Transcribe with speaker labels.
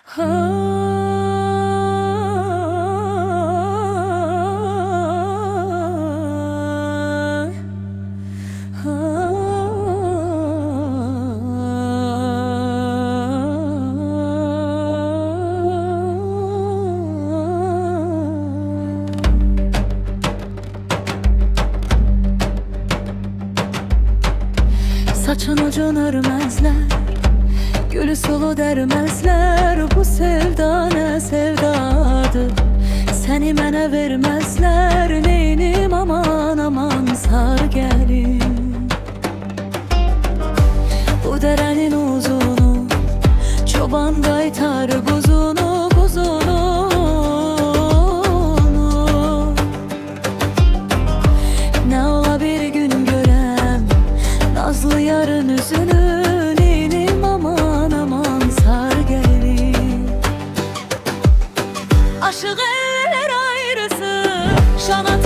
Speaker 1: Saçın ucun örmezler, gülü sulu dermezler. Bu sevda ne sevdadır, seni mənə vermezler. Neynim aman aman sar gelin. Bu derenin uzunu, çoban qaytar buzunu buzunu. Ne ola bir gün görem nazlı yarın üzünü. Neynim aman aman sar gelin. Aşık eller ayrısı şana